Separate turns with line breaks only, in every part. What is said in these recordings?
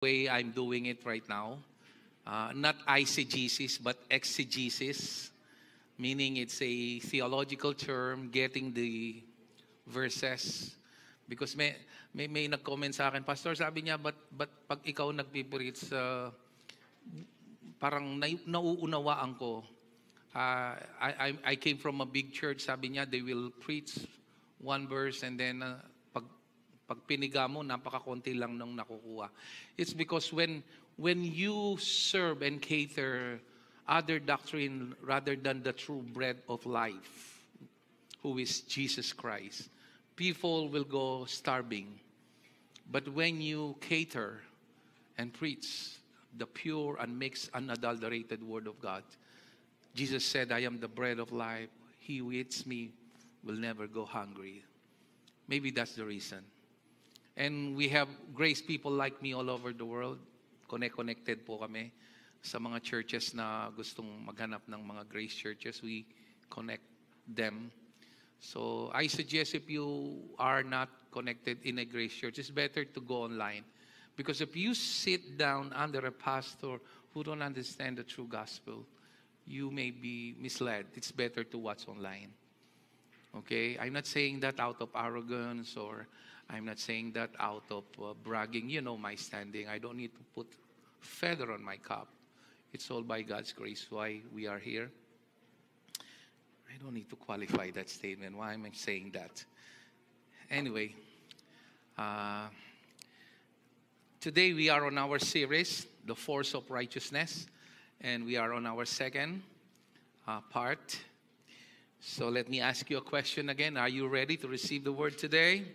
way I'm doing it right now. Not eisegesis, but exegesis, meaning it's a theological term, getting the verses. Because may nag-comment sa akin, Pastor, sabi niya, but pag ikaw nagpipreach, parang nauunawaan ko. I came from a big church, sabi niya, they will preach one verse and then pag piniga mo, napakakonti lang nung nakukuha. It's because when you serve and cater other doctrine rather than the true bread of life, who is Jesus Christ, people will go starving. But when you cater and preach the pure, unmixed, unadulterated word of God, Jesus said, I am the bread of life. He who eats me will never go hungry. Maybe that's the reason. And we have grace people like me all over the world. Connected po kami sa mga churches na gustong maghanap ng mga grace churches. We connect them. So I suggest if you are not connected in a grace church, it's better to go online. Because if you sit down under a pastor who don't understand the true gospel, you may be misled. It's better to watch online. Okay? I'm not saying that out of arrogance or I'm not saying that out of bragging. You know my standing. I don't need to put feather on my cap. It's all by God's grace why we are here. I don't need to qualify that statement. Why am I saying that? Anyway, today we are on our series, The Force of Righteousness, and we are on our second part. So let me ask you a question again. Are you ready to receive the word today? Amen.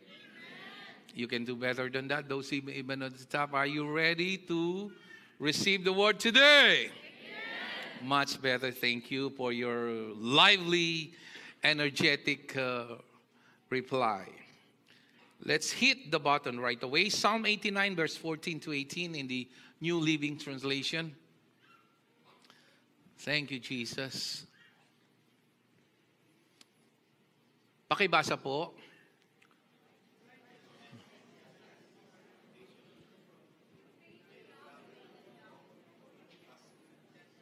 You can do better than that. Those even at the top, are you ready to receive the word today? Amen. Much better. Thank you for your lively, energetic reply. Let's hit the button right away. Psalm 89, verse 14 to 18 in the New Living Translation. Thank you, Jesus. Pakibasa po.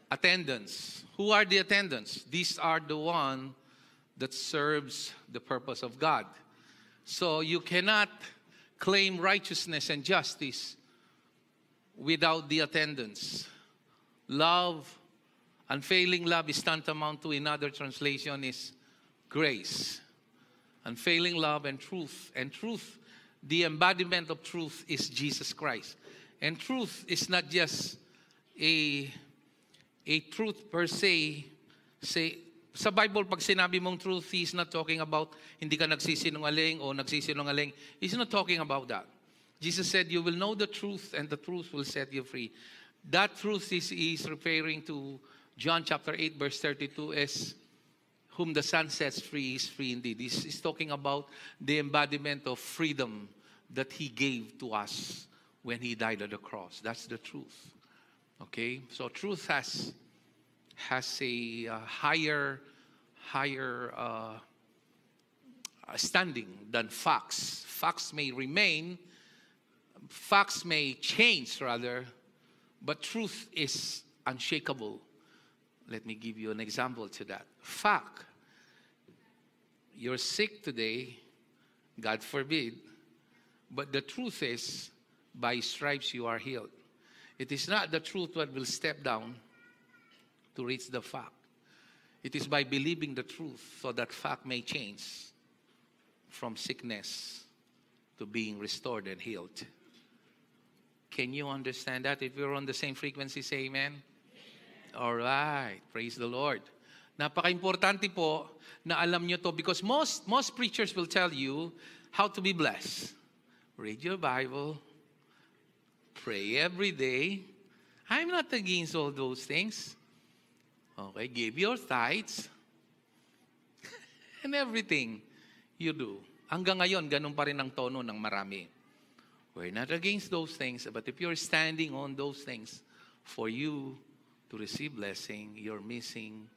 Attendants. Who are the attendants? These are the one that serves the purpose of God. So you cannot claim righteousness and justice without the attendants. Love, unfailing love is tantamount to, in other translation, is grace. Unfailing love and truth. And truth, the embodiment of truth is Jesus Christ. And truth is not just a truth per se. Sa Bible, pag sinabi mong truth, He's not talking about hindi ka nagsisinungaling o nagsisinungaling. He's not talking about that. Jesus said, you will know the truth and the truth will set you free. That truth is referring to John chapter 8, verse 32 as whom the Son sets free is free indeed. He's talking about the embodiment of freedom that He gave to us when He died on the cross. That's the truth. Okay? So truth has a higher standing than facts. Facts may remain, facts may change rather, but truth is unshakable. Let me give you an example to that. Fact. You're sick today, God forbid, but the truth is, by stripes you are healed. It is not the truth that will step down to reach the fact. It is by believing the truth so that fact may change from sickness to being restored and healed. Can you understand that? If you're on the same frequency, say amen. All right. Praise the Lord. Napaka-importante po na alam nyo to because most preachers will tell you how to be blessed. Read your Bible. Pray every day. I'm not against all those things. Okay, give your tithes. And everything you do. Hanggang ngayon, ganun pa rin ang tono ng marami. We're not against those things, but if you're standing on those things for you to receive blessing, you're missing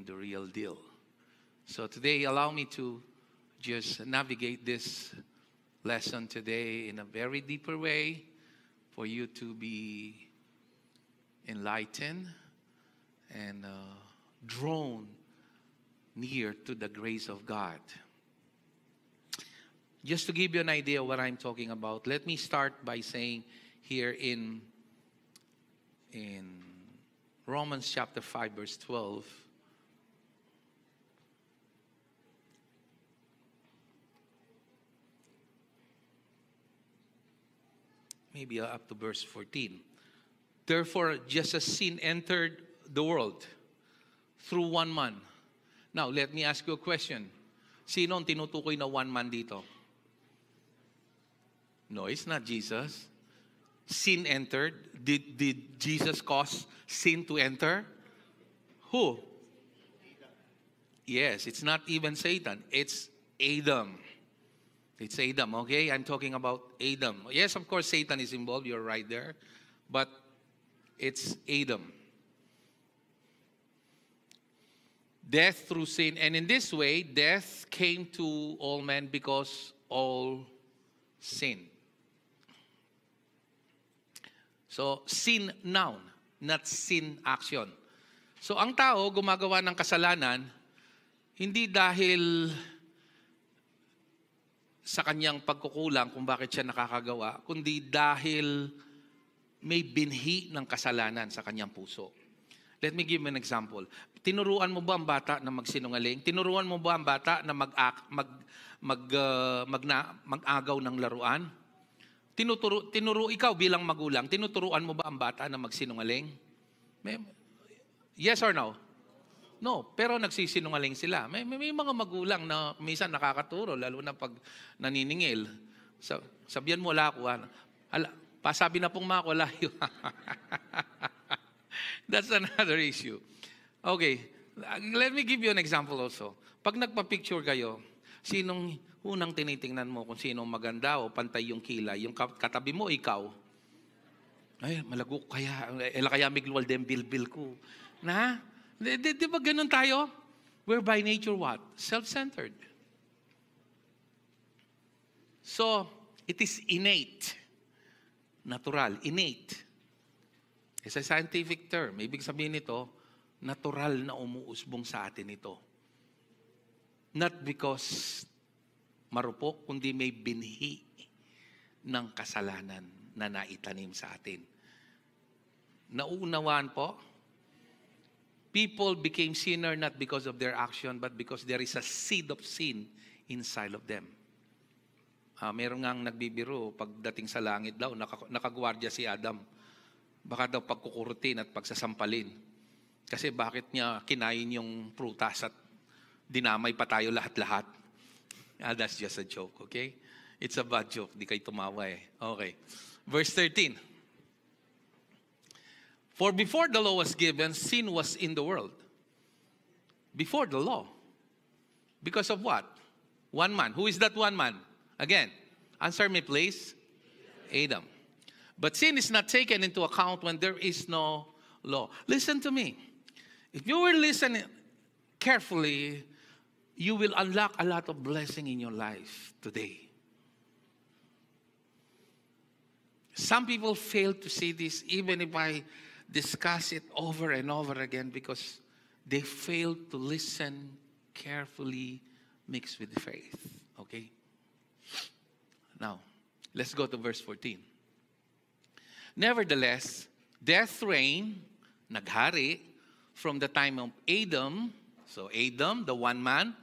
the real deal. So today, allow me to just navigate this lesson today in a very deeper way for you to be enlightened and drawn near to the grace of God. Just to give you an idea of what I'm talking about, let me start by saying here in Romans chapter 5, verse 12, maybe up to verse 14. Therefore, just as sin entered the world through one man. Now, let me ask you a question. Sino ang tinutukoy na one man dito? No, it's not Jesus. Sin entered. Did Jesus cause sin to enter? Who? Yes, it's not even Satan. It's Adam. It's Adam, okay? I'm talking about Adam. Yes, of course, Satan is involved. You're right there. But it's Adam. Death through sin. And in this way, death came to all men because all sin. So, sin noun, not sin action. So, ang tao gumagawa ng kasalanan, hindi dahil sa kanyang pagkukulang kung bakit siya nakakagawa, kundi dahil may binhi ng kasalanan sa kanyang puso. Let me give you an example. Tinuruan mo ba ang bata na magsinungaling? Tinuruan mo ba ang bata na mag-agaw ng laruan? Ikaw bilang magulang, tinuturuan mo ba ang bata na magsinungaling? Yes or no? No, pero nagsisinungaling sila. May mga magulang na minsan nakakaturo, lalo na pag naniningil. Sabihan mo, wala ako. Pasabi na pong mga wala yun. That's another issue. Okay, let me give you an example also. Pag nagpa-picture kayo, sinong unang tinitingnan mo kung sinong maganda o pantay yung kilay? Yung katabi mo, ikaw. Ay, malago kaya. Kaya migluwal din bilbil ko. Na? Di ba ganun tayo? We're by nature what? Self-centered. So, it is innate. Natural. Innate. It's a scientific term. Ibig sabihin nito, natural na umuusbong sa atin ito. Not because marupok, kundi may binhi ng kasalanan na naitanim sa atin. Nauunawaan po, people became sinner not because of their action, but because there is a seed of sin inside of them. Meron ngang nagbibiro, pagdating sa langit daw, nakagwardya si Adam. Baka daw pagkukurutin at pagsasampalin. Kasi bakit niya kinain yung prutas at dinamay pa tayo lahat-lahat? That's just a joke, okay? It's a bad joke. Di kayo tumawa eh. Okay. Verse 13. For before the law was given, sin was in the world. Before the law. Because of what? One man. Who is that one man? Again, answer me please. Adam. But sin is not taken into account when there is no law. Listen to me. If you will listen carefully, you will unlock a lot of blessing in your life today. Some people fail to see this, even if I discuss it over and over again, because they fail to listen carefully mixed with faith. Okay? Now, let's go to verse 14. Nevertheless, death reigned, naghari, from the time of Adam, so Adam, the one man,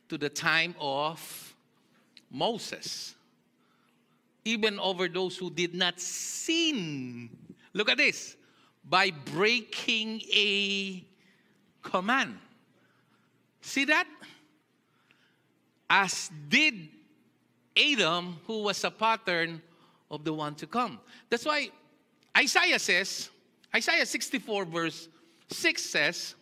to the time of Moses. Even over those who did not sin. Look at this. By breaking a command. See that? As did Adam, who was a pattern of the one to come. That's why Isaiah 64 verse 6 says,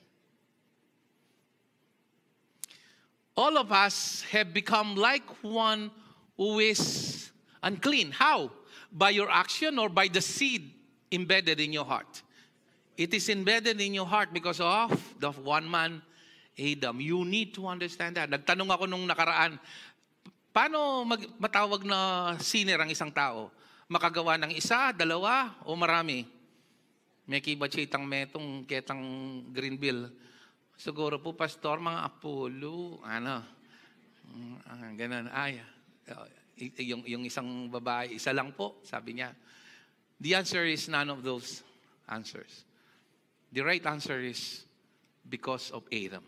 all of us have become like one who is unclean. How? By your action or by the seed embedded in your heart? It is embedded in your heart because of the one man, Adam. You need to understand that. Nagtanong ako nung nakaraan, paano matawag na sinner ang isang tao? makagawa ng isa, dalawa, o marami? May kibatsitang metong ketang Greenville. Siguro po, Pastor, mga Apollo, ganun. Yung isang babae, isa lang po, sabi niya. The answer is none of those answers. The right answer is because of Adam.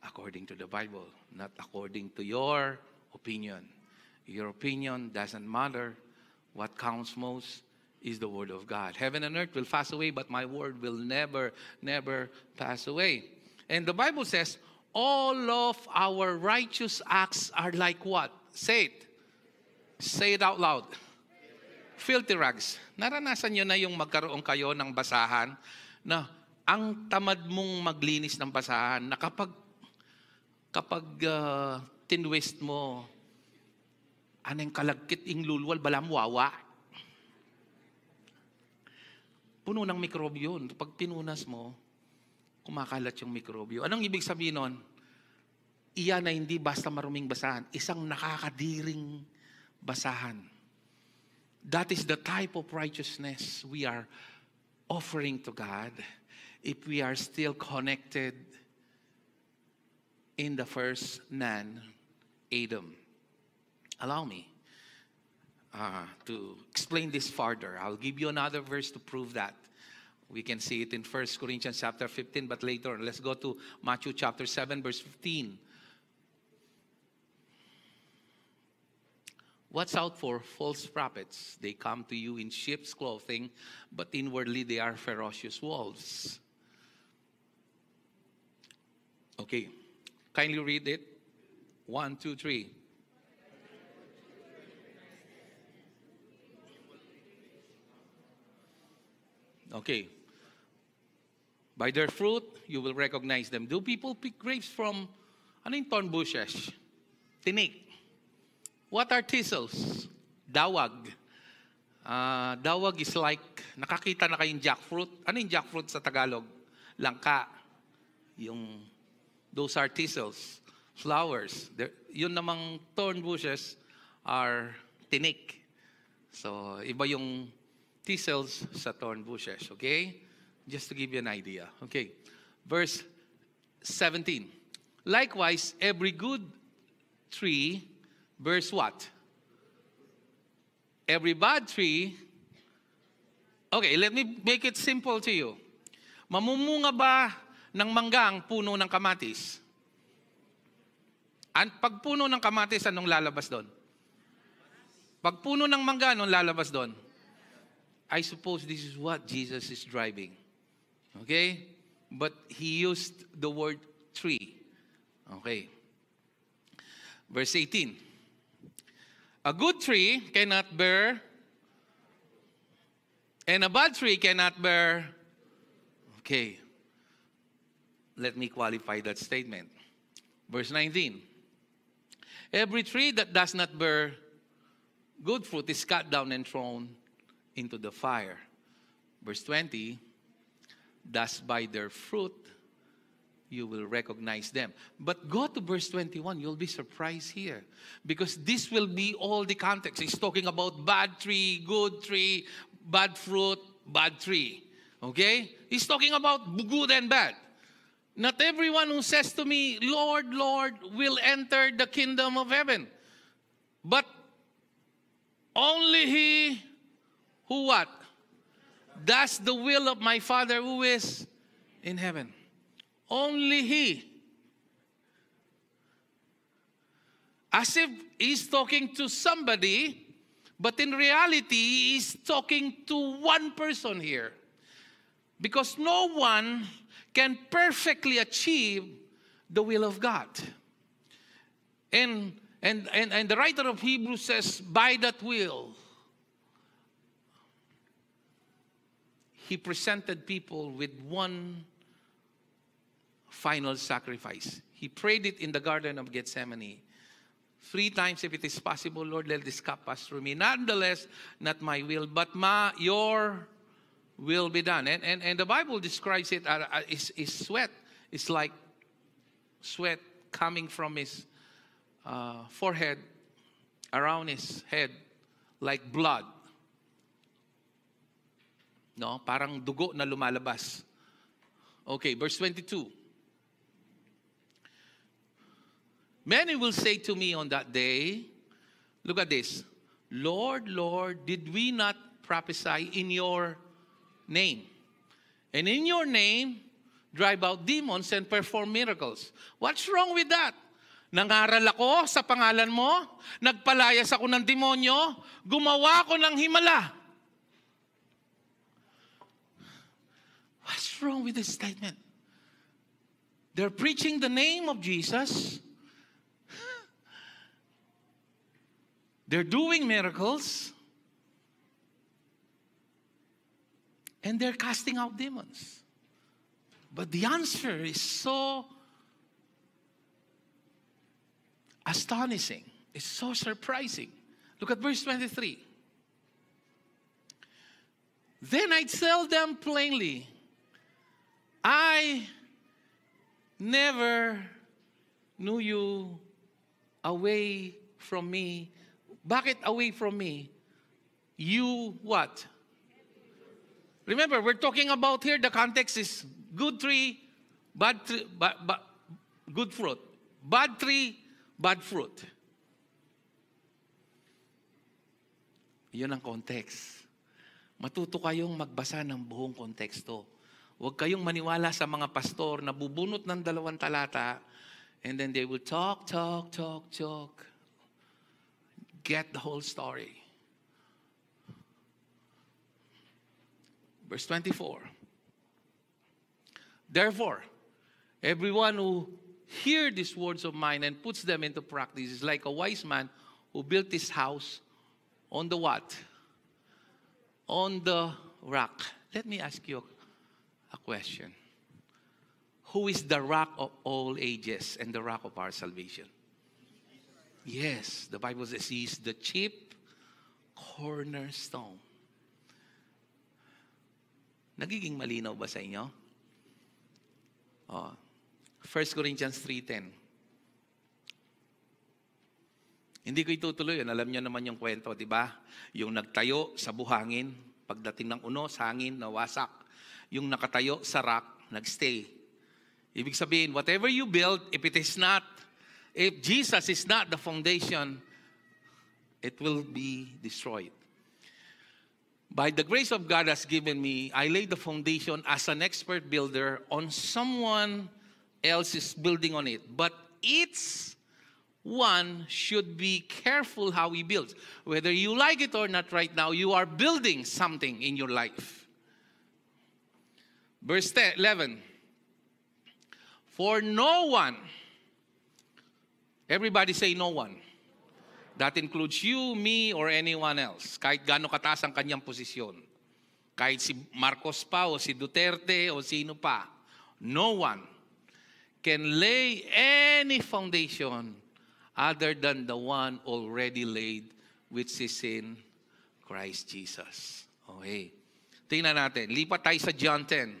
According to the Bible, not according to your opinion. Your opinion doesn't matter. What counts most is the Word of God. Heaven and earth will pass away, but my word will never, never pass away. And the Bible says, all of our righteous acts are like what? Say it. Say it out loud. Filthy rags. Naranasan nyo na yung magkaroon kayo ng basahan na ang tamad mong maglinis ng basahan na kapag tinwist mo, anong kalagkit ing lulwal balam wawa. Puno ng mikrobyo yun. Pag pinunas mo, kumakalat yung mikrobyo. Anong ibig sabihin nun? Iyan na hindi basta maruming basahan. Isang nakakadiring basahan. That is the type of righteousness we are offering to God if we are still connected in the first man, Adam. Allow me to explain this further. I'll give you another verse to prove that. We can see it in 1 Corinthians chapter 15, but later on, let's go to Matthew chapter 7, verse 15. Watch out for false prophets. They come to you in sheep's clothing, but inwardly they are ferocious wolves. Okay, kindly read it. 1, 2, 3. Okay. By their fruit, you will recognize them. Do people pick grapes from, thorn bushes? Tinik. What are thistles? Dawag. Dawag is like, nakakita na kayong jackfruit. Ano yung jackfruit sa Tagalog? Langka. Those are thistles. Flowers. Yun namang thorn bushes are tinik. So, iba yung thistles sa thorn bushes. Okay? Just to give you an idea. Okay. Verse 17. Likewise, every good tree bears what? Every bad tree. Okay, let me make it simple to you. Mamumunga ba ng mangga ang puno ng kamatis? Pag puno ng kamatis, anong lalabas doon? Pag puno ng mangga, anong lalabas doon? I suppose this is what Jesus is driving. Okay? But he used the word tree. Okay. Verse 18. A good tree cannot bear, and a bad tree cannot bear. Okay. Let me qualify that statement. Verse 19. Every tree that does not bear good fruit is cut down and thrown into the fire. Verse 20. Thus by their fruit you will recognize them. But go to verse 21. You'll be surprised here. Because this will be all the context. He's talking about bad tree, good tree, bad fruit, bad tree. Okay? He's talking about good and bad. Not everyone who says to me, Lord, Lord, will enter the kingdom of heaven. But only he who what? Does the will of my Father who is in heaven. Only he. As if he's talking to somebody, but in reality, he's talking to one person here. Because no one can perfectly achieve the will of God. And the writer of Hebrews says, by that will, he presented people with one final sacrifice. He prayed it in the Garden of Gethsemane. 3 times, if it is possible, Lord, let this cup pass through me. Nonetheless, not my will, but your will be done. And the Bible describes it as sweat. It's like sweat coming from his forehead, around his head, like blood. No? Parang dugo na lumalabas. Okay, verse 22. Many will say to me on that day, look at this, Lord, Lord, did we not prophesy in your name? And in your name, drive out demons and perform miracles. What's wrong with that? Nangaral ako sa pangalan mo, nagpalayas ako ng demonyo, gumawa ako ng himala. What's wrong with this statement? They're preaching the name of Jesus. They're doing miracles. And they're casting out demons. But the answer is so astonishing. It's so surprising. Look at verse 23. Then I tell them plainly, I never knew you. Away from me. Bakit away from me? You what? Remember, we're talking about here, the context is good tree, bad tree, good fruit. Bad tree, bad fruit. Yun ang context. Matuto kayong magbasa ng buong konteksto. Huwag kayong maniwala sa mga pastor na bubunot ng 2 talata and then they will talk. Get the whole story. Verse 24. Therefore, everyone who hears these words of mine and puts them into practice is like a wise man who built his house on the what? On the rock. Let me ask you a question. Who is the rock of all ages and the rock of our salvation? Yes, the Bible says He is the chief cornerstone. Nagiging malinaw ba sa inyo? 1 Corinthians 3:10. Hindi ko itutuloy yun. Alam niyo naman yung kwento, di ba? Yung nagtayo sa buhangin, pagdating ng unos, hangin, nawasak. Yung nakatayo sa rock, nagstay. Ibig sabihin, whatever you build, if Jesus is not the foundation, it will be destroyed. By the grace of God has given me, I laid the foundation as an expert builder on someone else's building on it. But each one should be careful how he builds. Whether you like it or not right now, you are building something in your life. Verse 11. For no one, everybody say no one. That includes you, me, or anyone else. Kahit gaano kataas ang kanyang posisyon. Kahit si Marcos pa, o si Duterte, o sino pa. No one can lay any foundation other than the one already laid, which is in Christ Jesus. Okay. Tingnan natin. Lipat tayo sa John 10.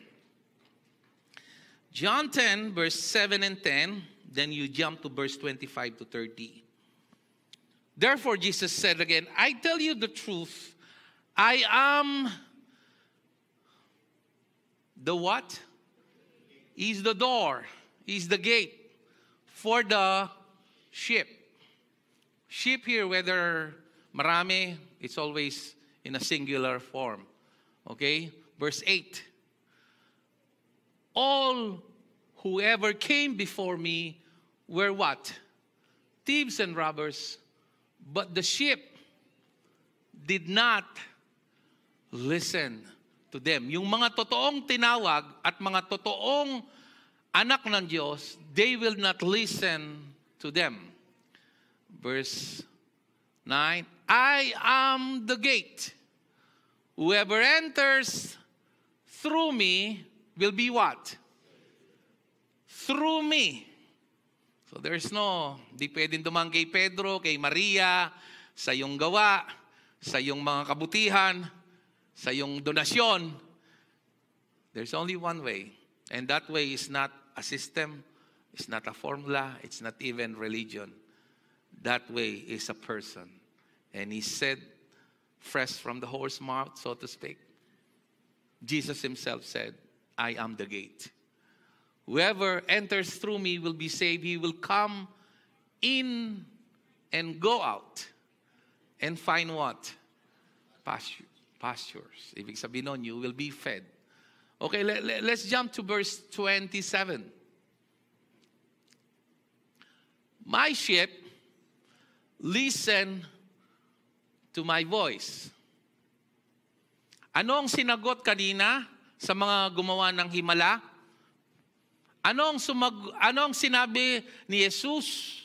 John 10, verse 7 and 10. Then you jump to verse 25 to 30. Therefore, Jesus said again, I tell you the truth. I am the what? He's the door. He's the gate for the sheep. Sheep here, whether marami, it's always in a singular form. Okay? Verse 8. All whoever came before me were what? Thieves and robbers. But the sheep did not listen to them. Yung mga totoong tinawag at mga totoong anak ng Diyos, they will not listen to them. Verse 9, I am the gate. Whoever enters through me will be what? Through me. So there's no, di pwedeng dumang kay Pedro, kay Maria, sa iyong gawa, sa iyong mga kabutihan, sa iyong donasyon. There's only one way. And that way is not a system, it's not a formula, it's not even religion. That way is a person. And he said, fresh from the horse's mouth, so to speak. Jesus himself said, I am the gate. Whoever enters through me will be saved. He will come in and go out and find what? Pastures. Ibig sabihin nun, you will be fed. Okay, let's jump to verse 27. My sheep listen to my voice. Ano ang sinagot kanina sa mga gumawa ng himala? Ano ang sinabi ni Jesus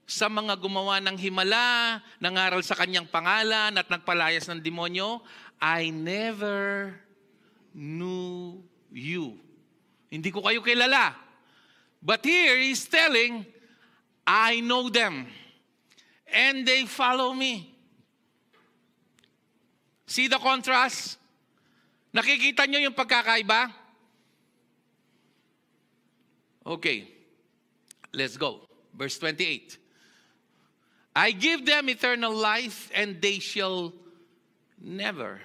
sa mga gumawa ng himala, nangaral sa kanyang pangalan at nagpalayas ng demonyo? I never knew you. Hindi ko kayo kilala. But here he's telling, I know them and they follow me. See the contrast? Nakikita nyo yung pagkakaiba? Okay, let's go. Verse 28. I give them eternal life and they shall never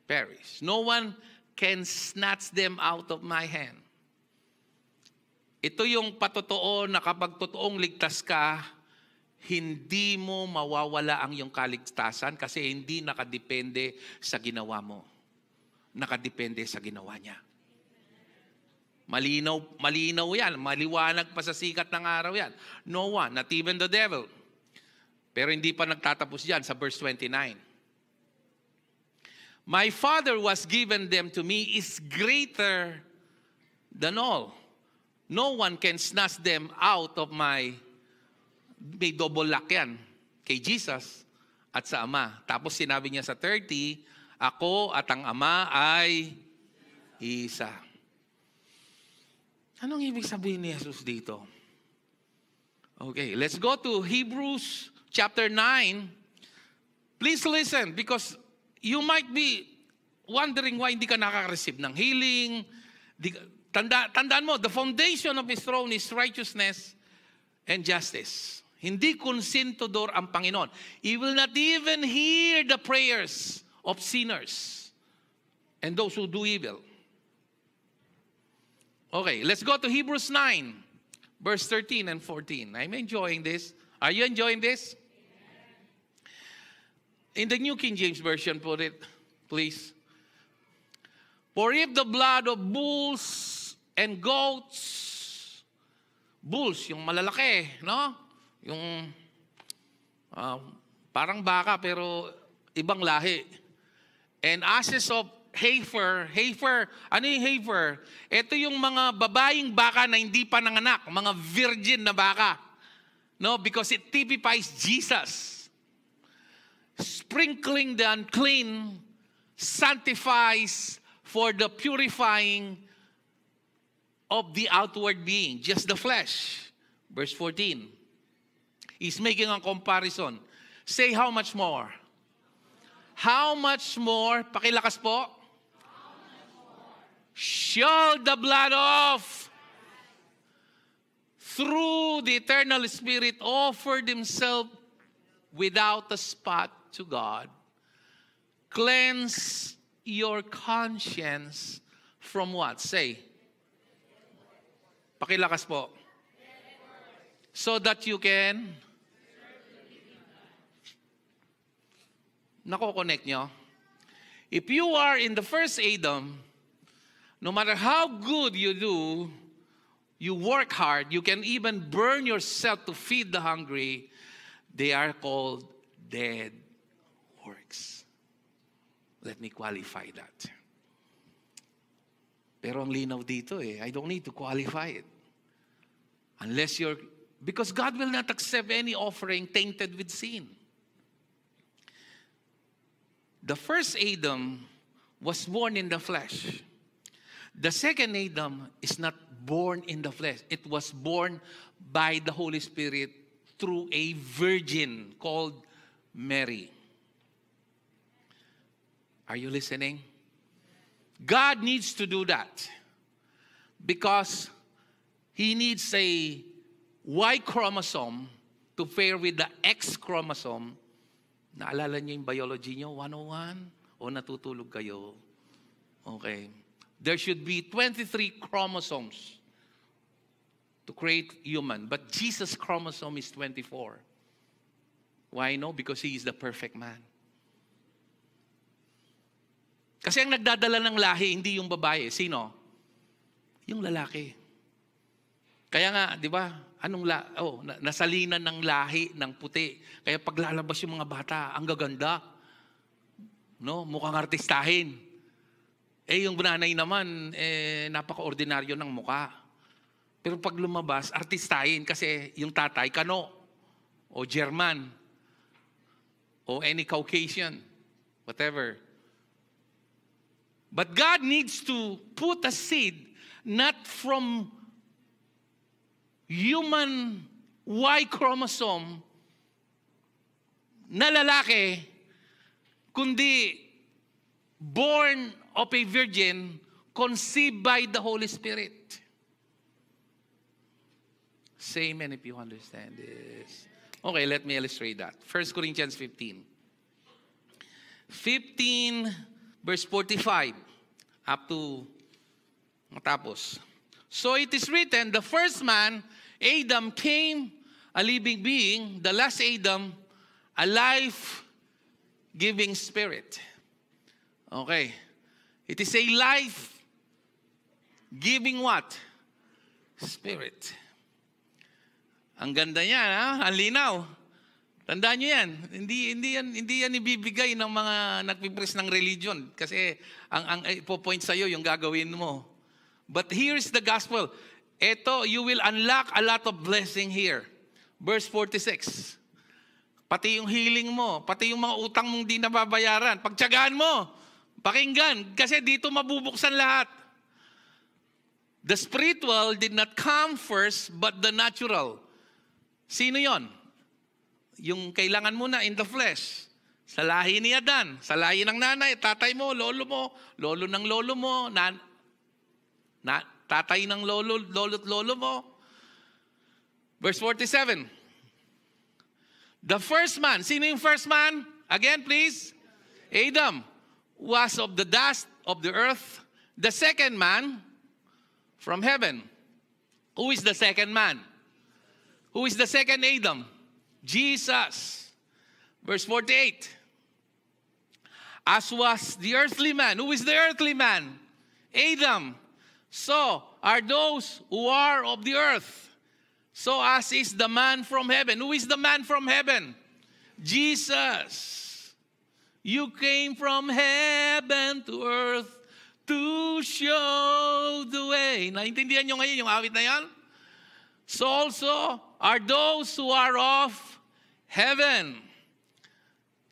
perish. No one can snatch them out of my hand. Ito yung patotoo na kapag totoong ligtas ka, hindi mo mawawala ang iyong kaligtasan kasi hindi nakadepende sa ginawa mo. Nakadepende sa ginawa niya. Malinaw yan. Maliwanag pa sa sikat ng araw yan. No one, not even the devil. Pero hindi pa nagtatapos yan sa verse 29. My Father was given them to me is greater than all. No one can snatch them out of my... May double lock yan kay Jesus at sa Ama. Tapos sinabi niya sa 30, ako at ang Ama ay isa. Anong ibig sabihin ni Jesus dito? Okay, let's go to Hebrews chapter 9. Please listen because you might be wondering why hindi ka nakaka-receive ng healing. Tandaan mo, the foundation of His throne is righteousness and justice. Hindi konsentidor ang Panginoon. He will not even hear the prayers of sinners and those who do evil. Okay, let's go to Hebrews 9, verse 13 and 14. I'm enjoying this. Are you enjoying this? In the New King James Version, put it, please. For if the blood of bulls and goats, bulls, yung malalaki, no? Yung parang baka pero ibang lahi. And ashes of heifer, ano yung heifer? Ito yung mga babaeng baka na hindi pa nanganak, mga virgin na baka. No, because it typifies Jesus. Sprinkling the unclean sanctifies for the purifying of the outward being, just the flesh. Verse 14. He's making a comparison. Say how much more? How much more? Pakilakas po. Shall the blood of through the eternal Spirit offered himself without a spot to God, cleanse your conscience from what? Say. Pakilakas po. So that you can nako-connect nyo. If you are in the first Adam, no matter how good you do, you work hard, you can even burn yourself to feed the hungry, they are called dead works. Let me qualify that. Pero ang linaw dito I don't need to qualify it. Unless because God will not accept any offering tainted with sin. The first Adam was born in the flesh. The second Adam is not born in the flesh. It was born by the Holy Spirit through a virgin called Mary. Are you listening? God needs to do that because He needs a Y chromosome to pair with the X chromosome. Naalala niyo yung biology niyo, 101? O natutulog kayo? Okay. There should be 23 chromosomes to create human. But Jesus' chromosome is 24. Why no? Because He is the perfect man. Kasi ang nagdadala ng lahi, hindi yung babae. Sino? Yung lalaki. Kaya nga, di ba? Nasalinan ng lahi ng puti. Kaya paglalabas yung mga bata, ang gaganda. No? Mukhang artistahin. Yung nanay naman, napaka-ordinaryo ng mukha. Pero pag lumabas, artistahin kasi yung tatay, Kano, o German, o any Caucasian, whatever. But God needs to put a seed not from human Y chromosome na lalaki, kundi born of a virgin, conceived by the Holy Spirit. Say amen if you understand this. Okay, let me illustrate that. 1 Corinthians 15. 15 verse 45 up to matapos. So it is written, the first man, Adam, came a living being, the last Adam, a life-giving spirit. Okay. It is a life-giving what? Spirit. Ang ganda niya, ha? Ang linaw. Tandaan nyo yan. Hindi yan ibibigay ng mga nagpipres ng religion. Kasi ang ipo-point sa'yo yung gagawin mo. But here's the gospel. Ito, you will unlock a lot of blessing here. Verse 46. Pati yung healing mo, pati yung mga utang mong di nababayaran, pagtiyagaan mo. Pakinggan, kasi dito mabubuksan lahat. The spiritual did not come first, but the natural. Sino yon? Yung kailangan mo na in the flesh. Sa lahi ni Adan, sa lahi ng nanay, tatay mo, lolo ng lolo mo, tatay ng lolo mo. Verse 47. The first man, sino yung first man? Again, please. Adam was of the dust of the earth. The second man from heaven. Who is the second man? Who is the second Adam? Jesus. Verse 48. As was the earthly man. Who is the earthly man? Adam. So are those who are of the earth. So as is the man from heaven. Who is the man from heaven? Jesus. You came from heaven to earth to show the way. Naintindihan nyo ngayon yung awit na yan? So also are those who are of heaven.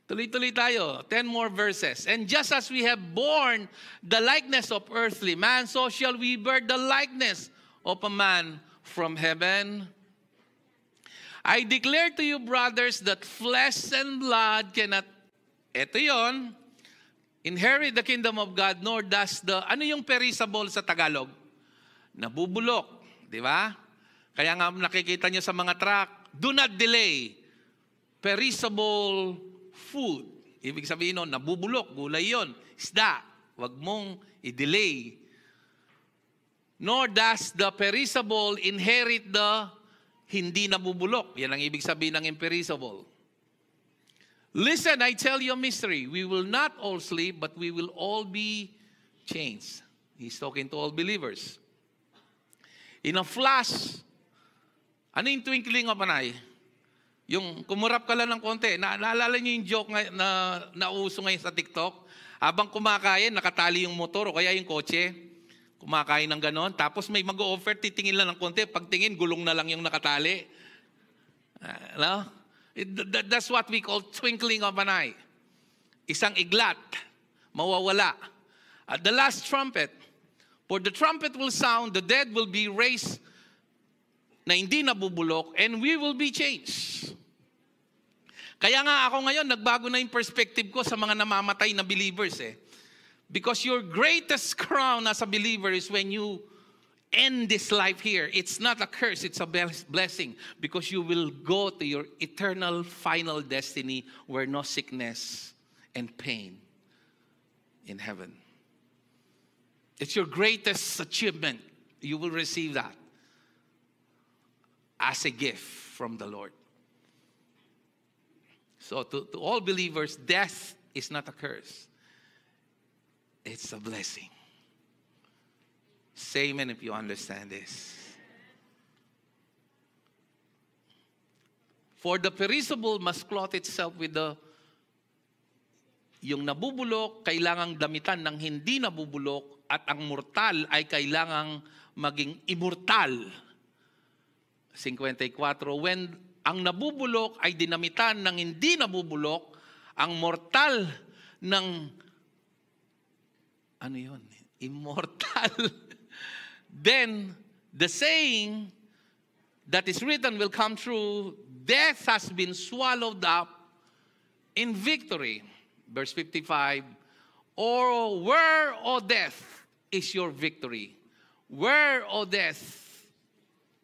Tuloy-tuloy tayo. 10 more verses. And just as we have borne the likeness of earthly man, so shall we bear the likeness of a man from heaven. I declare to you, brothers, that flesh and blood cannot, eto yon, inherit the kingdom of God, nor does the, ano yung perishable sa Tagalog? Nabubulok. Di ba? Kaya nga nakikita nyo sa mga truck, do not delay. Perishable food. Ibig sabihin nun, nabubulok, gulay yon, isda. Huwag mong i-delay. Nor does the perishable inherit the hindi nabubulok. Yan ang ibig sabihin ng imperishable. Listen, I tell you a mystery. We will not all sleep, but we will all be changed. He's talking to all believers. In a flash, ano yung twinkling of an eye? Yung kumurap ka lang ng konti. Naalala niyo yung joke na nauso ngayon sa TikTok? Habang kumakain, nakatali yung motor o kaya yung kotse. Kumakain ng ganon. Tapos may mag-o-offer, titingin lang ng konti. Pagtingin, gulong na lang yung nakatali. No? That's what we call twinkling of an eye. Isang iglat, mawawala. At the last trumpet, for the trumpet will sound, the dead will be raised na hindi nabubulok, and we will be changed. Kaya nga ako ngayon, nagbago na yung perspective ko sa mga namamatay na believers eh. Because your greatest crown as a believer is when you end this life here. It's not a curse, it's a blessing. Because you will go to your eternal final destiny where no sickness and pain in heaven. It's your greatest achievement. You will receive that as a gift from the Lord. So to all believers, death is not a curse. It's a blessing. Say amen if you understand this. For the perishable must clothe itself with yung nabubulok, kailangang damitan ng hindi nabubulok, at ang mortal ay kailangang maging immortal. 54, when ang nabubulok ay dinamitan ng hindi nabubulok, ang mortal ng, ano yun? Immortal. Then, the saying that is written will come true, death has been swallowed up in victory. Verse 55, or where, O death, is your victory? Where, O death,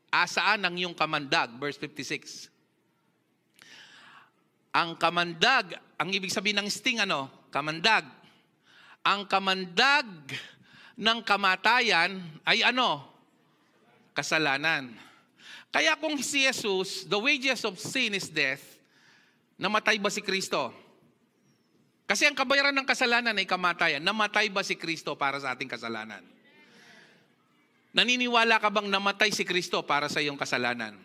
asaan ang iyong kamandag? Verse 56. Ang kamandag, ang ibig sabihin ng sting, ano? Kamandag. Ang kamandag ng kamatayan ay ano? Kasalanan. Kaya kung si Jesus, the wages of sin is death, namatay ba si Kristo? Kasi ang kabayaran ng kasalanan ay kamatayan. Namatay ba si Kristo para sa ating kasalanan? Naniniwala ka bang namatay si Kristo para sa iyong kasalanan?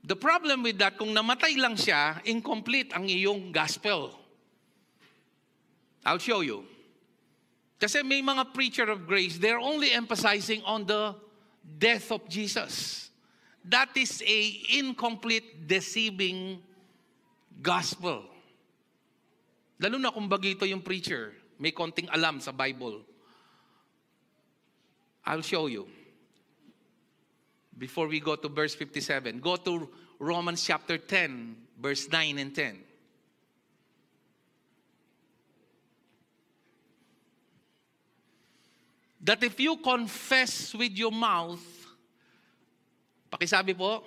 The problem with that, kung namatay lang siya, incomplete ang iyong gospel. I'll show you. Kasi may mga preacher of grace, they're only emphasizing on the death of Jesus. That is a incomplete, deceiving gospel. Lalo na kung bagito yung preacher, may konting alam sa Bible. I'll show you. Before we go to verse 57, go to Romans chapter 10, verse 9 and 10. That if you confess with your mouth, pakisabi po,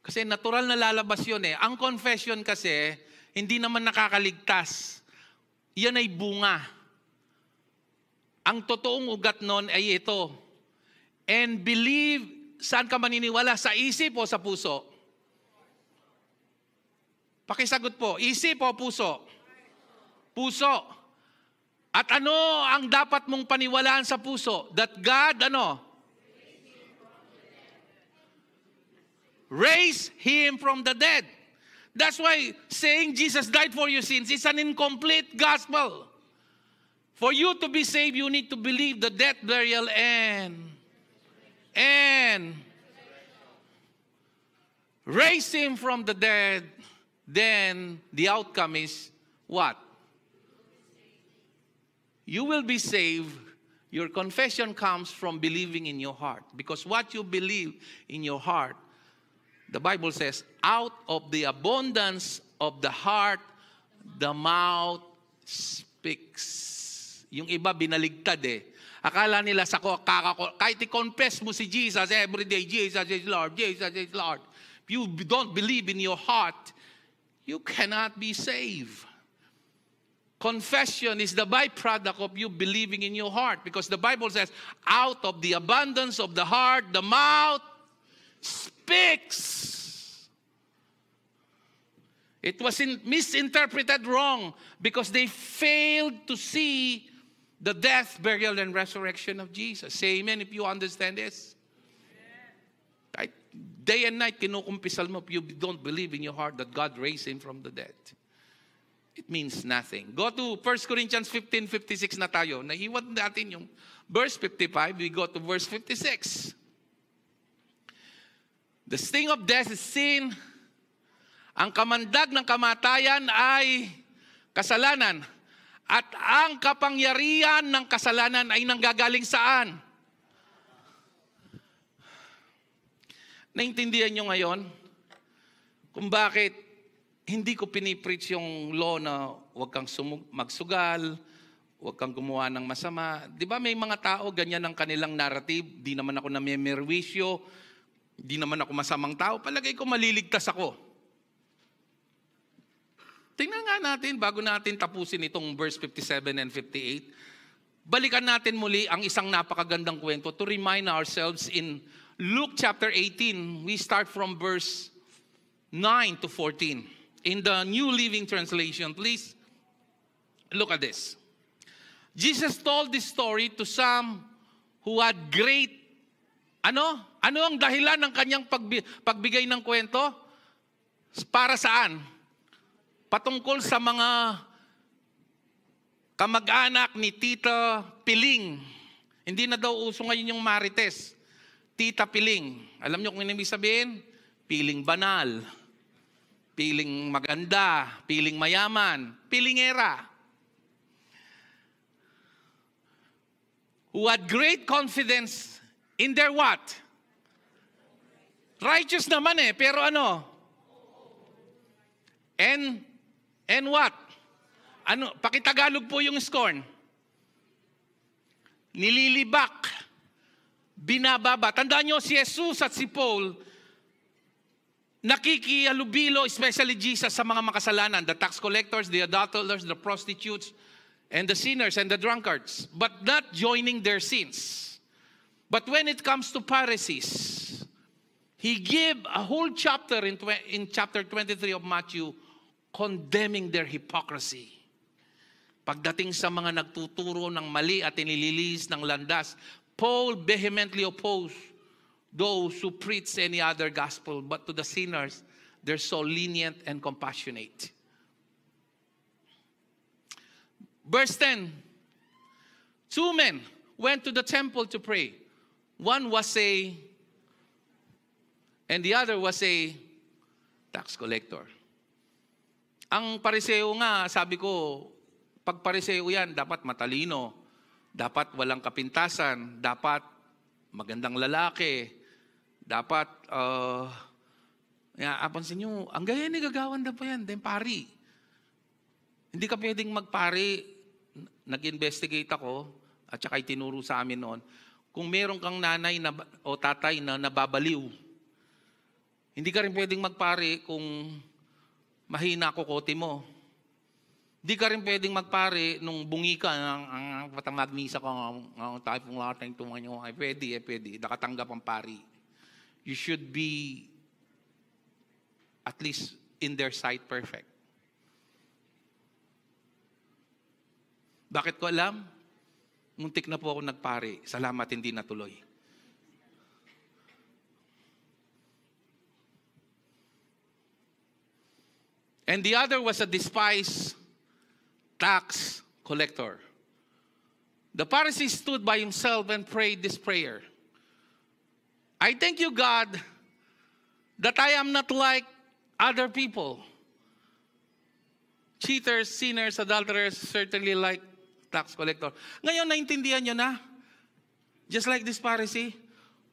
kasi natural na lalabas yun eh. Ang confession kasi, hindi naman nakakaligtas. Yan ay bunga. Ang totoong ugat nun ay ito. And believe, saan ka maniniwala? Sa isip o sa puso? Pakisagot po, isip o puso? Puso. At ano ang dapat mong paniwalaan sa puso? That God, ano? Raise Him from the dead. That's why saying Jesus died for your sins is an incomplete gospel. For you to be saved, you need to believe the death, burial, and raise Him from the dead. Then the outcome is what? You will be saved. Your confession comes from believing in your heart. Because what you believe in your heart, the Bible says, out of the abundance of the heart, the mouth speaks. Yung iba binaligtad eh. Akala nila sa kahit i-confess mo si Jesus every day, Jesus is Lord, Jesus is Lord. If you don't believe in your heart, you cannot be saved. Confession is the byproduct of you believing in your heart. Because the Bible says, out of the abundance of the heart, the mouth speaks. It was misinterpreted wrong because they failed to see the death, burial, and resurrection of Jesus. Say amen if you understand this. Right? Day and night, kinukumpisal mo if you don't believe in your heart that God raised Him from the dead. It means nothing. Go to 1 Corinthians 15:56 na tayo. Nahiwat natin yung verse 55. We go to verse 56. The sting of death is sin. Ang kamandag ng kamatayan ay kasalanan. At ang kapangyarihan ng kasalanan ay nanggagaling saan? Naintindihan nyo ngayon kung bakit hindi ko pinipreach yung law na huwag kang magsugal, huwag kang gumawa ng masama. Di ba may mga tao, ganyan ang kanilang narrative, di naman ako namemerwisyo, di naman ako masamang tao, palagay ko maliligtas ako. Tingnan nga natin, bago natin tapusin itong verse 57 and 58, balikan natin muli ang isang napakagandang kwento to remind ourselves in Luke chapter 18. We start from verse 9 to 14. In the New Living Translation, please look at this. Jesus told this story to some who had great, ano ang dahilan ng kanyang pagbigay ng kwento? Para saan? Patungkol sa mga kamag-anak ni Tita Piling. Hindi na daw uso ngayon yung Marites. Tita Piling. Alam niyo kung ano ibig sabihin? Piling banal. Piling maganda. Piling mayaman. Pilingera. Who had great confidence in their what? Righteous naman pero ano? And what? Ano, pakitagalog po yung scorn. Nililibak. Binababa. Tandaan nyo, si Jesus at si Paul, nakikihalubilo, especially Jesus, sa mga makasalanan. The tax collectors, the adulterers, the prostitutes, and the sinners, and the drunkards. But not joining their sins. But when it comes to Pharisees, he gave a whole chapter in chapter 23 of Matthew condemning their hypocrisy. Pagdating sa mga nagtuturo ng mali at inililis ng landas, Paul vehemently opposed those who preach any other gospel, but to the sinners, they're so lenient and compassionate. Verse 10, 2 men went to the temple to pray. One was and the other was a tax collector. Ang pariseo nga, sabi ko, pag pariseo yan, dapat matalino, dapat walang kapintasan, dapat magandang lalaki, dapat, apansin nyo, ang gaya ni Gagawan na pa yan, then pari. Hindi ka pwedeng magpari. Nag-investigate ako, at saka itinuro sa amin noon, kung meron kang nanay o tatay na nababaliw, hindi ka rin pwedeng magpari kung mahina kokote mo. Hindi ka rin pwedeng magpari nung bungi ka, ang patamagmisa ko, ang tayo pong lahat ng tumanyo, ay pwede, nakatanggap ang pari. You should be, at least in their sight, perfect. Bakit ko alam? Muntik na po ako nagpari. Salamat, hindi natuloy. And the other was a despised tax collector. The Pharisee stood by himself and prayed this prayer. I thank you, God, that I am not like other people. Cheaters, sinners, adulterers, certainly like tax collector. Ngayon, naintindihan nyo na? Just like this Pharisee,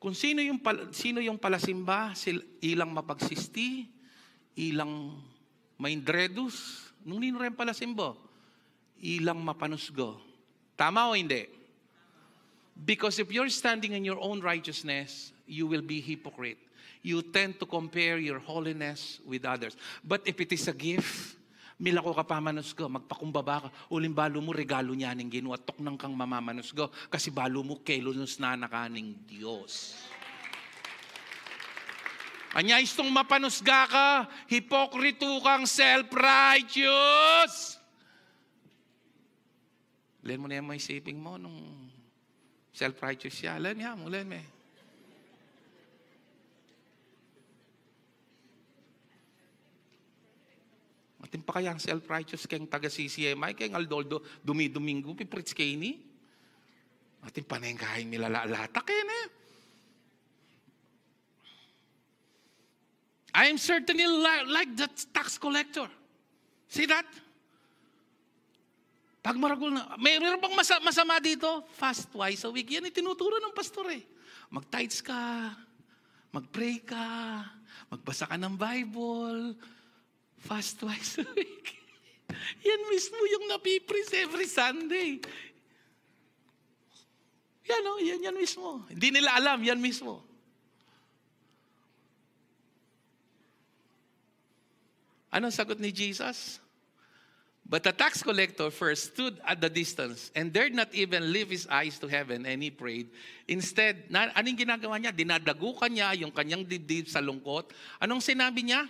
kung sino yung palasimba, ilang mapagsisti, ilang maindredus, nung nino rin palasimbo, ilang mapanusgo. Tama o hindi? Because if you're standing in your own righteousness, you will be hypocrite. You tend to compare your holiness with others. But if it is a gift, milako ka pamanusgo, magpakumbaba ka, uling balo mo, regalo niya ning Ginoo, at tok nang kang mamamanusgo, kasi balo mo, kelos na nakaning Diyos. Anya istong mapanusga ka, hipokrito kang self-righteous. Len mo na yung may isipin mo nung self-righteous siya. Len mo. Matin pa kaya ang self-righteous kayong taga-CCMI, kayong Aldoldo, dumi-domingo, piprits kayo ni? Matin pa na yung kahing nilalaalata kayo na. I am certainly like that tax collector. See that? Pag maragol na, mayroon bang masama dito? Fast twice a week. Yan itinuturo ng pastor Mag-tithes ka, mag-pray ka, magbasa ka ng Bible, fast twice a week. Yan mismo yung napipreach every Sunday. Yan mismo. Hindi nila alam, yan mismo. Anong sagot ni Jesus? But the tax collector first stood at the distance and dared not even lift his eyes to heaven, and he prayed. Instead, anong ginagawa niya? Dinadagukan niya yung kanyang dibdib sa lungkot. Anong sinabi niya?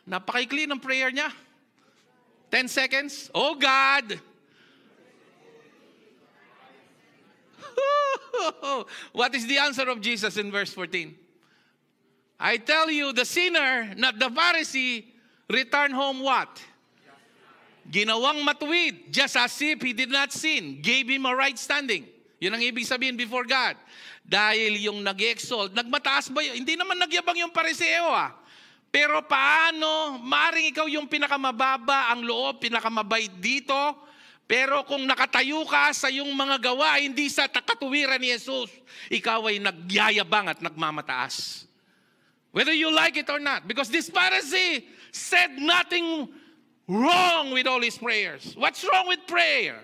Napakaikli ng prayer niya. 10 seconds. Oh God! What is the answer of Jesus in verse 14? I tell you, the sinner, not the Pharisee, returned home what? Ginawang matuwid, just as if he did not sin, gave him a right standing. Yun ang ibig sabihin before God. Dahil yung nag-exalt, nagmataas ba yun? Hindi naman nagyabang yung pariseo Pero paano, maring ikaw yung pinakamababa ang loob, pinakamabait dito, pero kung nakatayo ka sa yung mga gawa, hindi sa katuwiran ni Jesus, ikaw ay nagyayabang at nagmamataas. Whether you like it or not. Because this Pharisee said nothing wrong with all his prayers. What's wrong with prayer?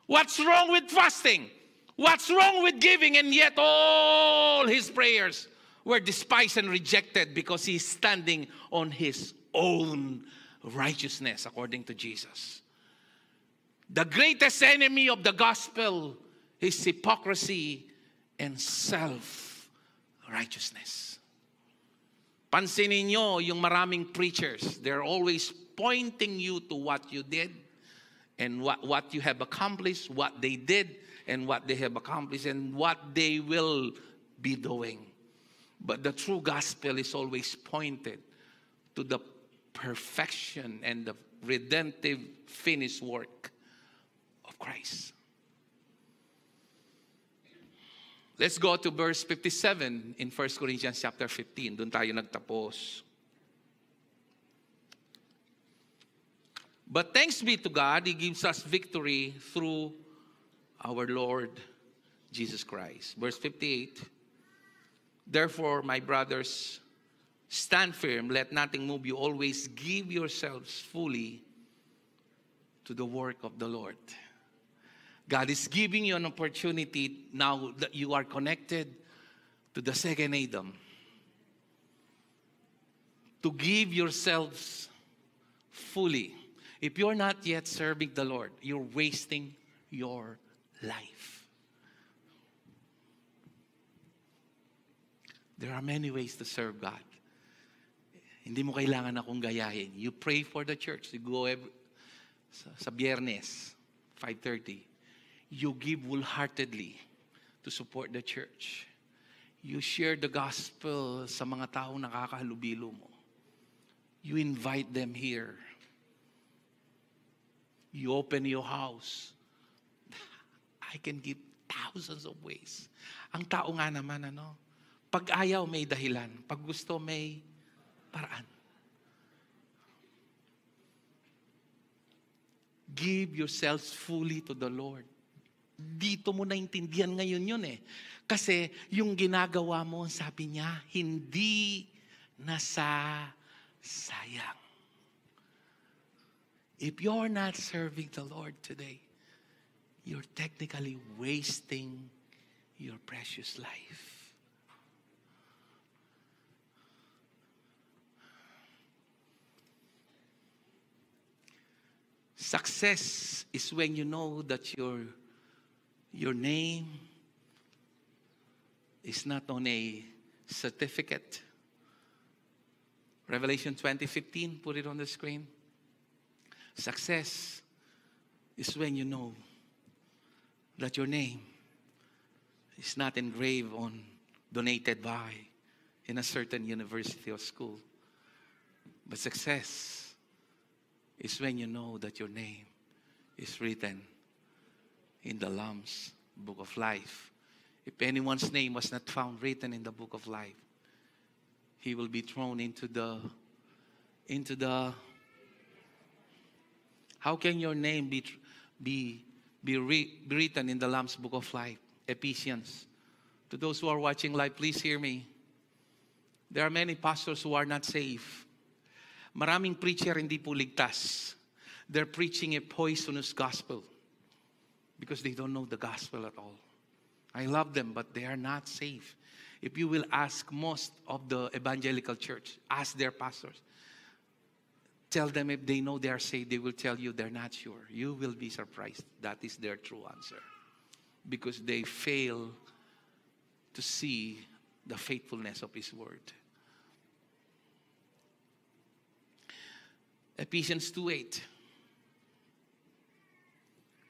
What's wrong with fasting? What's wrong with giving? And yet all his prayers were despised and rejected because he's standing on his own righteousness according to Jesus. The greatest enemy of the gospel is hypocrisy and self-righteousness. Pansinin nyo yung maraming preachers. They're always pointing you to what you did and what you have accomplished, what they did and what they have accomplished and what they will be doing. But the true gospel is always pointed to the perfection and the redemptive finished work of Christ. Let's go to verse 57 in 1 Corinthians chapter 15. Doon tayo nagtapos. But thanks be to God, He gives us victory through our Lord Jesus Christ. Verse 58, therefore, my brothers, stand firm, let nothing move you. Always give yourselves fully to the work of the Lord. God is giving you an opportunity now that you are connected to the second Adam, to give yourselves fully. If you're not yet serving the Lord, you're wasting your life. There are many ways to serve God. Hindi mo kailangan akong gayahin. You pray for the church. You go sa Biyernes, 5:30. You give wholeheartedly to support the church. You share the gospel sa mga taong nakakahalubilo mo. You invite them here. You open your house. I can give thousands of ways. Ang tao nga naman, pag ayaw may dahilan, pag gusto may paraan. Give yourselves fully to the Lord. Dito mo naintindihan ngayon yun Kasi yung ginagawa mo, sabi niya, hindi nasasayang. If you're not serving the Lord today, you're technically wasting your precious life. Success is when you know that your name is not on a certificate. Revelation 20:15, put it on the screen. Success is when you know that your name is not engraved on, donated by, in a certain university or school. But success is when you know that your name is written in the Lamb's book of life. If anyone's name was not found written in the book of life, he will be thrown into the How can your name be written in the Lamb's book of life? Ephesians. To those who are watching live, please hear me. There are many pastors who are not safe. Maraming preacher hindi po ligtas. They're preaching a poisonous gospel because they don't know the gospel at all. I love them, but they are not safe. If you will ask most of the evangelical church, ask their pastors, Tell them if they know they are saved, they will tell you they're not sure. You will be surprised. That is their true answer. Because they fail to see the faithfulness of His Word. Ephesians 2:8.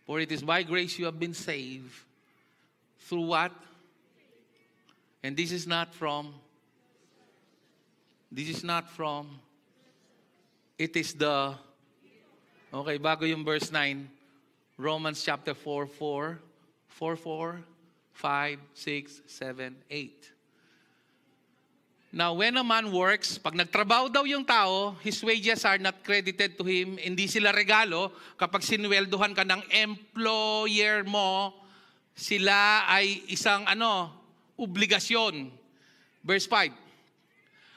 For it is by grace you have been saved. Through what? And this is not from, it is the, okay, bago yung verse 9, Romans chapter 4, 5, 6, 7, 8. Now, when a man works, pag nagtrabaho daw yung tao, his wages are not credited to him. Hindi sila regalo. Kapag sinweldohan ka ng employer mo, sila ay isang obligasyon. Verse 5.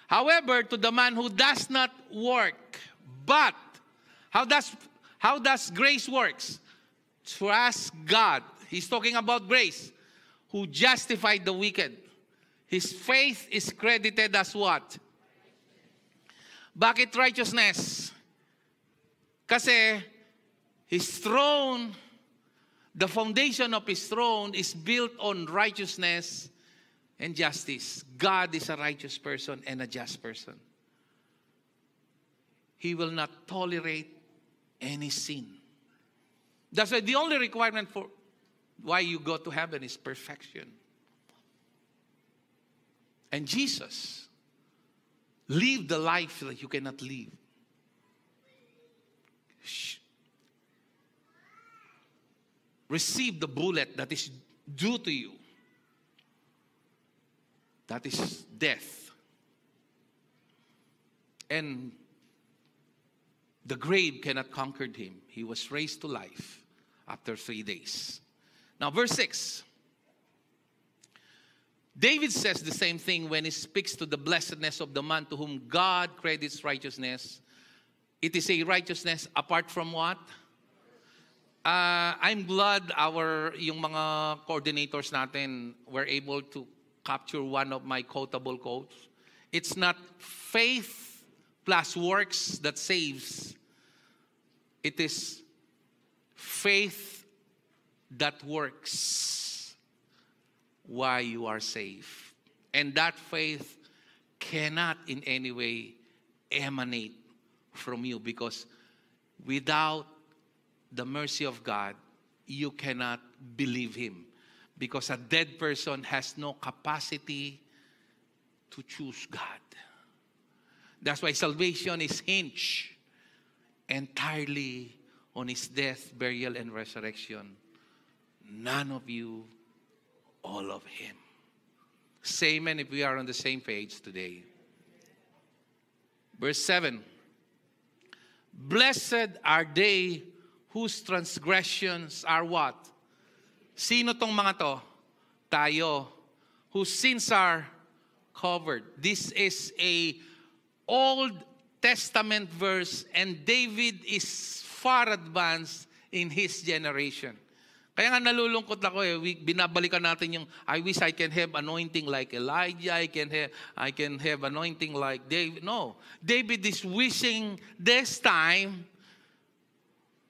However, to the man who does not work, but, how does grace works? Trust God. He's talking about grace. Who justified the wicked. His faith is credited as what? Bakit righteousness? Kasi His throne, the foundation of His throne is built on righteousness and justice. God is a righteous person and a just person. He will not tolerate any sin. That's why the only requirement for why you go to heaven is perfection. And Jesus lived the life that you cannot live. Receive the bullet that is due to you. That is death. And the grave cannot conquer him. He was raised to life after 3 days. Now, verse 6. David says the same thing when he speaks to the blessedness of the man to whom God credits righteousness. It is a righteousness apart from what? I'm glad yung mga coordinators natin were able to capture one of my quotable quotes. It's not faith plus works that saves. It is faith that works why you are saved. And that faith cannot in any way emanate from you, because without the mercy of God, you cannot believe Him. Because a dead person has no capacity to choose God. That's why salvation is hinged entirely on His death, burial, and resurrection. None of you, all of Him. Say amen if we are on the same page today. Verse 7. Blessed are they whose transgressions are what? Sino tong mga to? Tayo. Whose sins are covered. This is a Old Testament verse, and David is far advanced in his generation. Kaya nga nalulungkot ako binabalikan natin yung, I wish I can have anointing like Elijah, I can have anointing like David. No, David is wishing this time,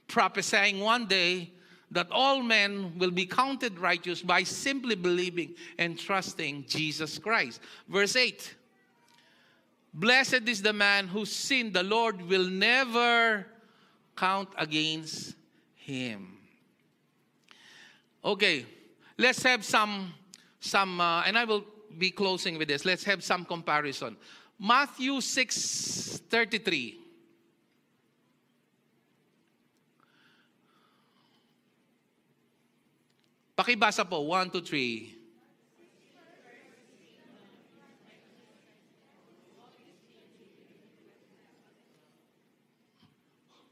prophesying one day, that all men will be counted righteous by simply believing and trusting Jesus Christ. Verse 8. Blessed is the man whose sin the Lord will never count against him. Okay, let's have some and I will be closing with this. Let's have some comparison. Matthew 6:33. Pakibasa po, 1, 2, 3.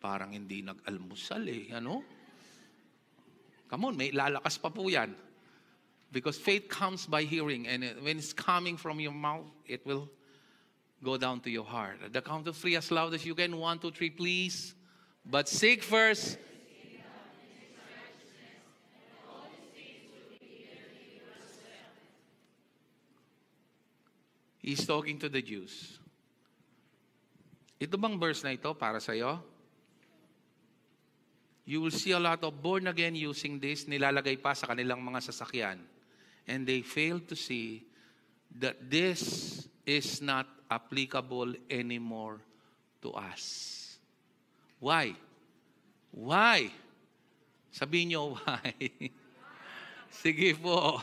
Parang hindi nag-almusal ano? Come on, may lalakas pa po yan. Because faith comes by hearing, and when it's coming from your mouth, it will go down to your heart. At the count of 3, as loud as you can. 1, 2, 3, please. But seek first. He's talking to the Jews. Ito bang verse na ito para sa'yo? You will see a lot of born again using this, nilalagay pa sa kanilang mga sasakyan. And they fail to see that this is not applicable anymore to us. Why? Why? Sabihin nyo, why? Sige po.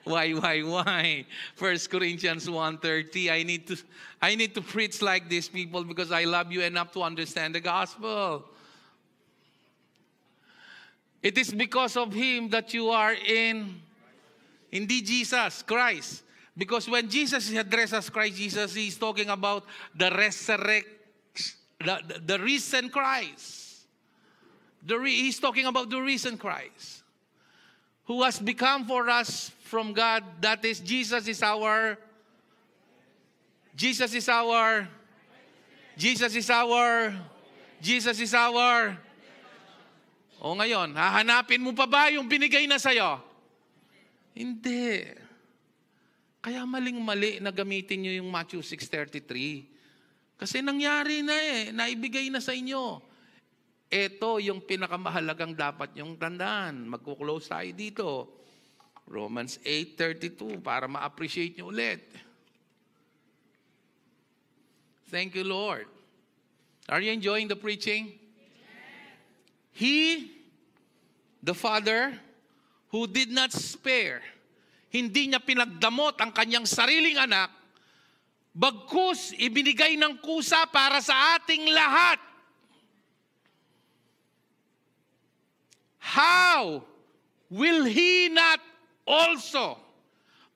Why? 1 Corinthians 1:30. I need to preach like this, people, because I love you enough to understand the gospel. It is because of Him that you are in, hindi Jesus, Christ. Because when Jesus is addressed as Christ Jesus, He is talking about the risen Christ. He's talking about the risen Christ, who has become for us from God. That is, Jesus is our. O ngayon, hahanapin mo pa ba yung binigay na sa'yo? Hindi. Kaya maling-mali na gamitin nyo yung Matthew 6:33. Kasi nangyari na naibigay na sa inyo. Ito yung pinakamahalagang dapat nyong tandaan. Magkuklose tayo dito. Romans 8:32 para ma-appreciate nyo ulit. Thank you, Lord. Are you enjoying the preaching? He, the Father, who did not spare, hindi niya pinagdamot ang kanyang sariling anak, bagkus ibinigay ng kusa para sa ating lahat. How will He not also?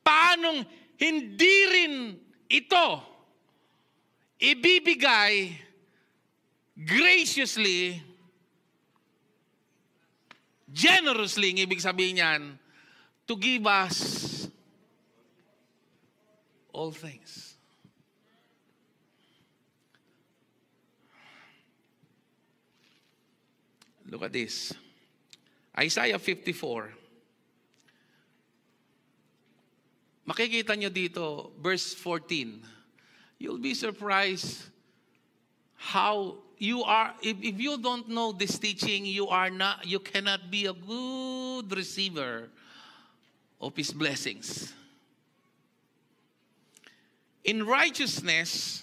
Paanong hindi rin ito ibibigay graciously, generously, ang ibig sabihin niyan, to give us all things. Look at this. Isaiah 54. Makikita nyo dito, verse 14. You'll be surprised how you are, if you don't know this teaching, you cannot be a good receiver of His blessings. In righteousness,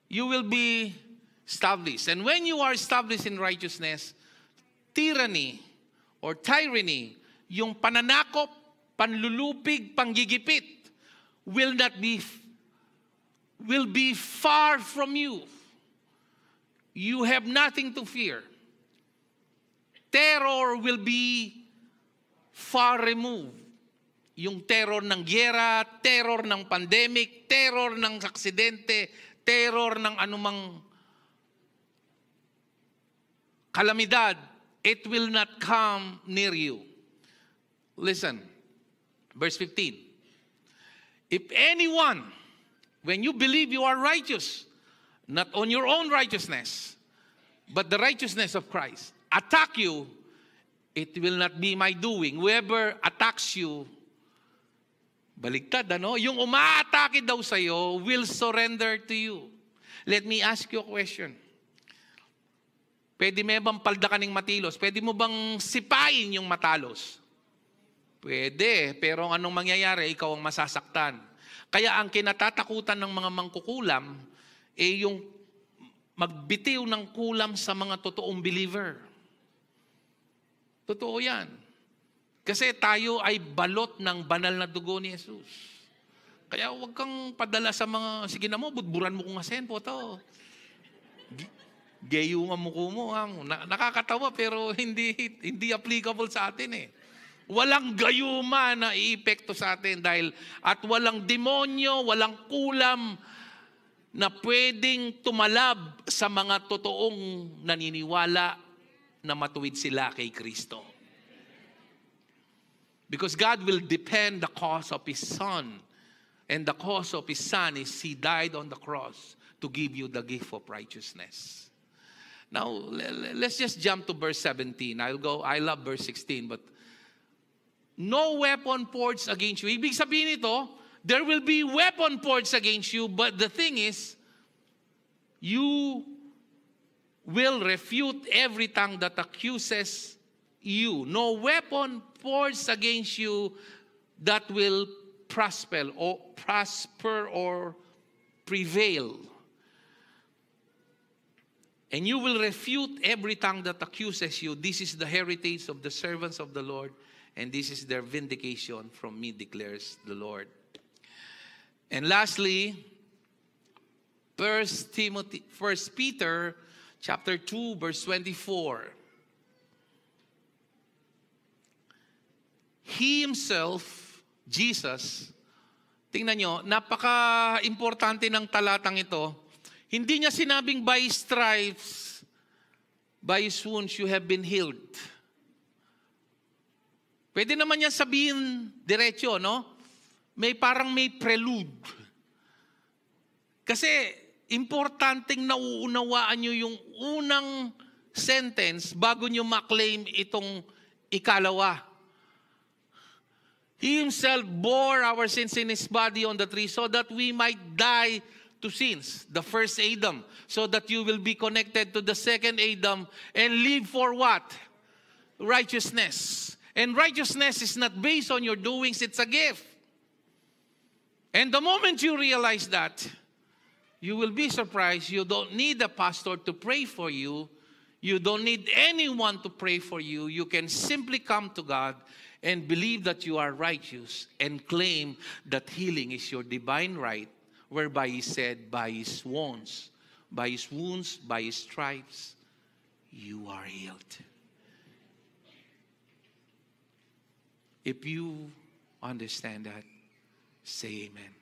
you will be established. And when you are established in righteousness, tyranny or tyranny, yung pananakop, panlulupig, panggigipit, will be far from you. You have nothing to fear. Terror will be far removed. Yung terror ng gyera, terror ng pandemic, terror ng aksidente, terror ng anumang kalamidad, it will not come near you. Listen, verse 15. If anyone, when you believe you are righteous, not on your own righteousness, but the righteousness of Christ, attack you, it will not be my doing. Whoever attacks you, baligtad, ano? Yung umaatake daw sa'yo will surrender to you. Let me ask you a question. Pwede mo bang paldakan ng matilos? Pwede mo bang sipain yung matalos? Pwede, pero anong mangyayari? Ikaw ang masasaktan. Kaya ang kinatatakutan ng mga mangkukulam, yung magbitiw ng kulam sa mga totoong believer. Totoo yan. Kasi tayo ay balot ng banal na dugo ni Jesus. Kaya huwag kang padala sa mga, sige na mo, budburan mo kung asen po to. Gayungan mo ko mo. Nakakatawa pero hindi applicable sa atin . Walang gayuma na iepekto sa atin dahil at walang demonyo, walang kulam na pwedeng tumalab sa mga totoong naniniwala na matuwid sila kay Kristo. Because God will defend the cause of His Son. And the cause of His Son is He died on the cross to give you the gift of righteousness. Now, let's just jump to verse 17. I love verse 16, but no weapon forged against you. Ibig sabihin ito, there will be weapon forged against you, but the thing is, you will refute every tongue that accuses you. No weapon forged against you that will prosper or prevail. And you will refute every tongue that accuses you. This is the heritage of the servants of the Lord, and this is their vindication from me, declares the Lord. And lastly, 1 Peter chapter 2, verse 24. He himself, Jesus, tingnan nyo, napaka-importante ng talatang ito. Hindi niya sinabing by His stripes, by His wounds you have been healed. Pwede naman niya sabihin diretso, no? May prelude. Kasi importanteng nauunawaan nyo yung unang sentence bago nyo ma-claim itong ikalawa. He Himself bore our sins in His body on the tree so that we might die to sins, the first Adam, so that you will be connected to the second Adam and live for what? Righteousness. And righteousness is not based on your doings, it's a gift. And the moment you realize that, you will be surprised. You don't need a pastor to pray for you. You don't need anyone to pray for you. You can simply come to God and believe that you are righteous and claim that healing is your divine right, whereby He said, by His wounds, by His stripes, you are healed. If you understand that, say amen.